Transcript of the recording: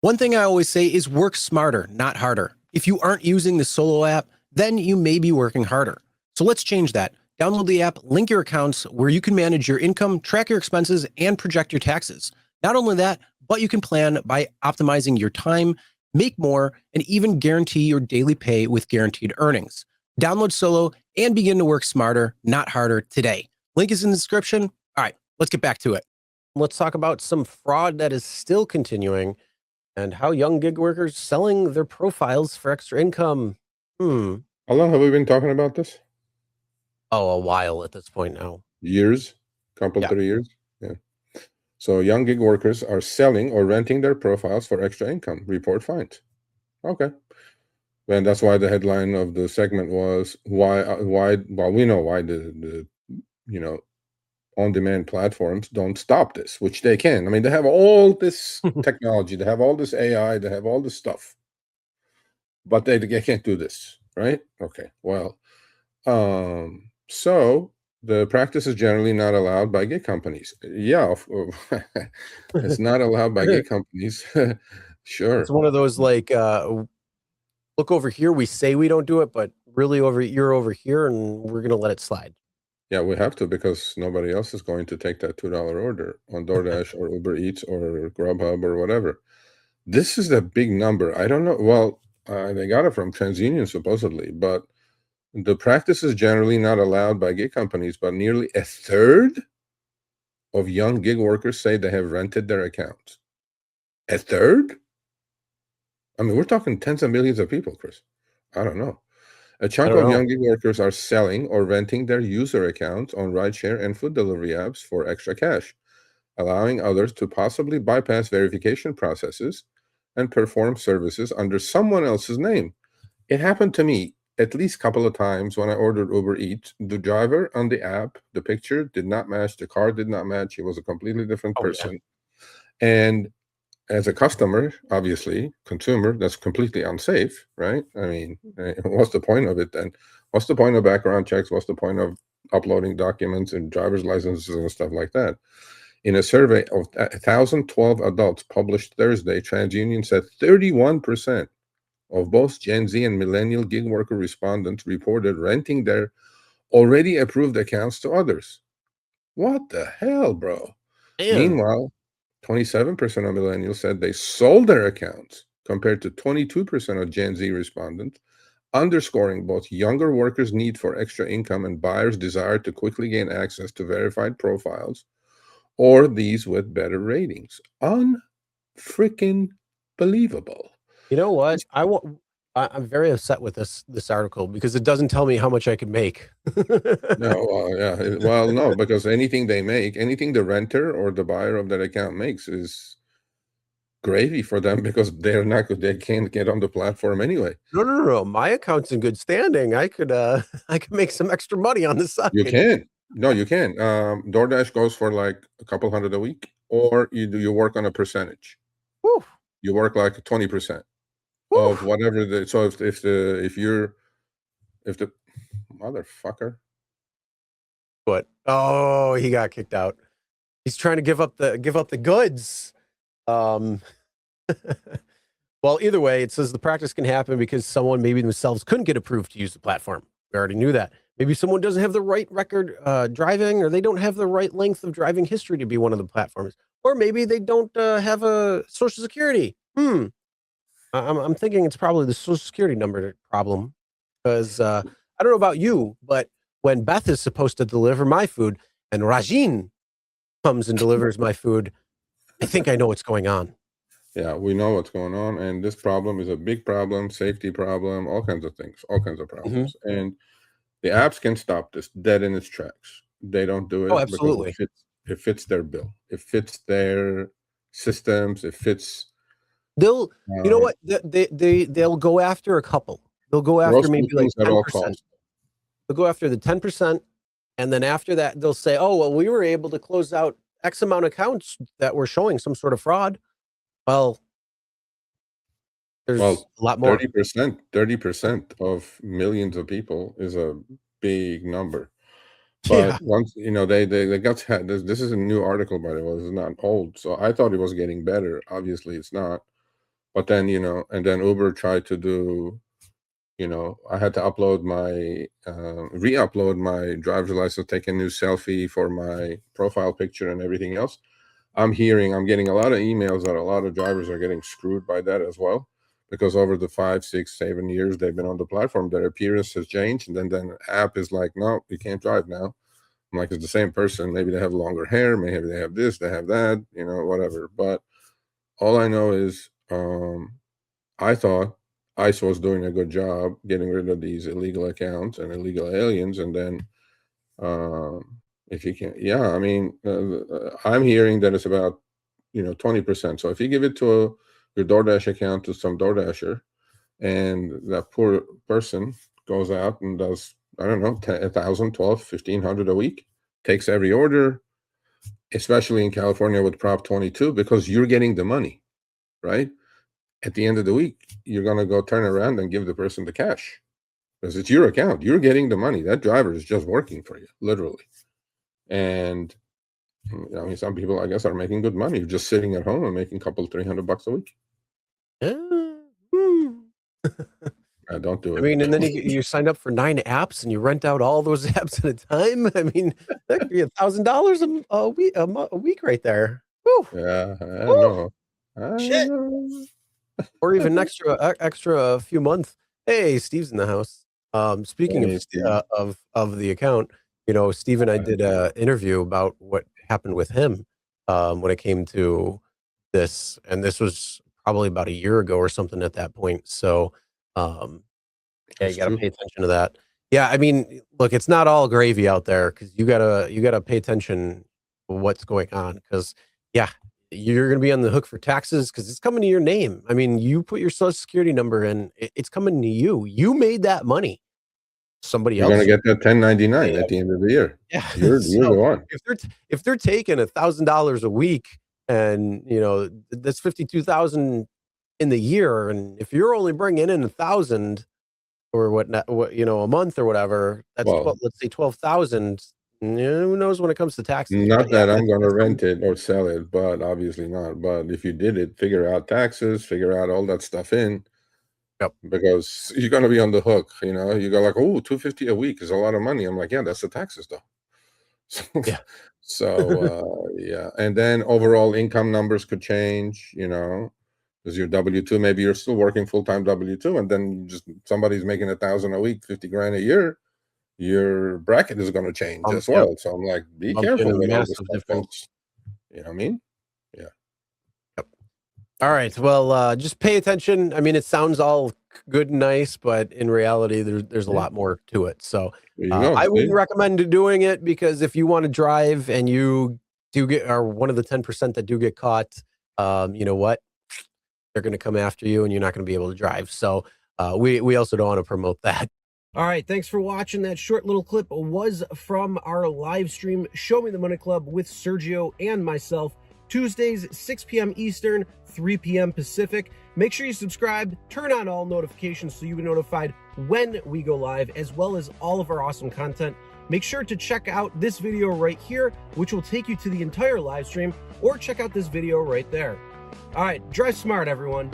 One thing I always say is work smarter, not harder. If you aren't using the Solo app, then you may be working harder. So let's change that. Download the app, link your accounts where you can manage your income, track your expenses, and project your taxes. Not only that, but you can plan by optimizing your time, make more, and even guarantee your daily pay with guaranteed earnings. Download Solo and begin to work smarter, not harder today. Link is in the description. All right, let's get back to it. Let's talk about some fraud that is still continuing and how young gig workers selling their profiles for extra income. How long have we been talking about this? Oh, a while at this point now. Years, couple, Yeah. 3 years. Yeah. So young gig workers are selling or renting their profiles for extra income. Report finds. Okay. And that's why the headline of the segment was why. Well, we know why the on-demand platforms don't stop this, which they can. I mean, they have all this technology, they have all this AI, they have all this stuff, but they can't do this, right? Okay. Well, so the practice is generally not allowed by gig companies. Yeah, it's not allowed by gig companies. Sure. It's one of those like, look over here. We say we don't do it, but really you're over here, and we're gonna let it slide. Yeah, we have to because nobody else is going to take that $2 order on DoorDash or Uber Eats or Grubhub or whatever. This is a big number. I don't know. Well, they got it from TransUnion supposedly, but the practice is generally not allowed by gig companies, but nearly a third of young gig workers say they have rented their accounts. A third? I mean, we're talking tens of millions of people, Chris. I don't know. A chunk of young gig workers are selling or renting their user accounts on rideshare and food delivery apps for extra cash, allowing others to possibly bypass verification processes and perform services under someone else's name. It happened to me at least a couple of times when I ordered Uber Eats. The driver on the app, the picture did not match, the car did not match. He was a completely different person. Yeah. And as a customer, obviously, consumer, that's completely unsafe, right? I mean, what's the point of it then? What's the point of background checks? What's the point of uploading documents and driver's licenses and stuff like that? In a survey of 1,012 adults published Thursday, TransUnion said 31% of both Gen Z and millennial gig worker respondents reported renting their already approved accounts to others. What the hell, bro? Damn. Meanwhile, 27% of millennials said they sold their accounts, compared to 22% of Gen Z respondents, underscoring both younger workers' need for extra income and buyers' desire to quickly gain access to verified profiles, or these with better ratings. Unfreaking believable. You know what? I'm very upset with this article because it doesn't tell me how much I could make. No, yeah. Well, no, because anything they make, anything the renter or the buyer of that account makes is gravy for them because they can't get on the platform anyway. No. My account's in good standing. I could make some extra money on the side. You can. No, you can. DoorDash goes for like a couple hundred a week, or you work on a percentage. Whew. You work like 20% of whatever the. So if the motherfucker. What? Oh, he got kicked out. He's trying to give up the goods. Well, either way, it says the practice can happen because someone maybe themselves couldn't get approved to use the platform. We already knew that. Maybe someone doesn't have the right record driving, or they don't have the right length of driving history to be one of the platforms, or maybe they don't have a social security. I'm thinking it's probably the social security number problem, because I don't know about you, but when Beth is supposed to deliver my food and Rajin comes and delivers my food, I think I know what's going on. Yeah, we know what's going on, and this problem is a big problem, safety problem, all kinds of things, all kinds of problems. And the apps can stop this dead in its tracks. They don't do it absolutely. because it fits their bill. It fits their systems. It fits. You know what? They'll go after a couple. They'll go after maybe like 10%. They'll go after the 10%, and then after that, they'll say, "Oh, well, we were able to close out X amount of accounts that were showing some sort of fraud." Well, there's a lot more. 30% of millions of people is a big number. But once they got this is a new article, by the way. It's not old, so I thought it was getting better. Obviously, it's not. But then, you know, and then Uber tried to do, you know, I had to upload my, re-upload my driver's license, take a new selfie for my profile picture and everything else. I'm getting a lot of emails that a lot of drivers are getting screwed by that as well, because over the 5, 6, 7 years they've been on the platform, their appearance has changed, and then the app is like, no, you can't drive now. I'm like, it's the same person. Maybe they have longer hair, maybe they have this, they have that, you know, whatever. But all I know is, I thought ICE was doing a good job getting rid of these illegal accounts and illegal aliens, and then if you can, yeah, I mean, I'm hearing that it's about, you know, 20%. So if you give it to your DoorDash account to some DoorDasher, and that poor person goes out and does, I don't know, 1,000, 12, 1,500 a week, takes every order, especially in California with Prop 22, because you're getting the money, right? At the end of the week, you're going to go turn around and give the person the cash because it's your account. You're getting the money. That driver is just working for you, literally. And I mean, some people, I guess, are making good money. You're just sitting at home and making a couple, $300 a week. Don't do it. I mean, and then you sign up for 9 apps and you rent out all those apps at a time. I mean, that could be $1,000 a week right there. Woo. Yeah, I know. Shit. Or even extra a few months. Hey, Steve's in the house. Speaking of the account, you know, Steve and I did an interview about what happened with him when it came to this, and this was probably about a year ago or something at that point. So, yeah, you got to pay attention to that. Yeah, I mean, look, it's not all gravy out there because you gotta pay attention to what's going on because, yeah, you're going to be on the hook for taxes because it's coming to your name. I mean, you put your social security number in, it's coming to you. You made that money. Somebody else. You're going to get that 1099 at the end of the year. Yeah. You're the one. If they're taking $1,000 a week and, you know, that's 52,000 in the year. And if you're only bringing in 1,000 or what, you know, a month or whatever, that's, let's say 12,000. Who knows when it comes to taxes? Not that I'm going to rent it or sell it, but obviously not. But if you did it, figure out taxes, figure out all that stuff in. Yep. Because you're going to be on the hook. You know, you go like, oh, $250 a week is a lot of money. I'm like, yeah, that's the taxes though. Yeah. So yeah, and then overall income numbers could change. You know, because your W-2, maybe you're still working full-time W-2, and then just somebody's making 1,000 a week, 50 grand a year. Your bracket is going to change as well. Yep. So I'm like, be careful with all this stuff, folks. You know what I mean? Yeah. Yep. All right. Well, just pay attention. I mean, it sounds all good and nice, but in reality, there's a lot more to it. So I wouldn't recommend doing it because if you want to drive and you are one of the 10% that do get caught, you know what? They're going to come after you and you're not going to be able to drive. So we also don't want to promote that. All right, thanks for watching. That short little clip was from our live stream, Show Me the Money Club with Sergio and myself, Tuesdays, 6 p.m. Eastern, 3 p.m. Pacific. Make sure you subscribe, turn on all notifications so you'll be notified when we go live, as well as all of our awesome content. Make sure to check out this video right here, which will take you to the entire live stream, or check out this video right there. All right, drive smart, everyone.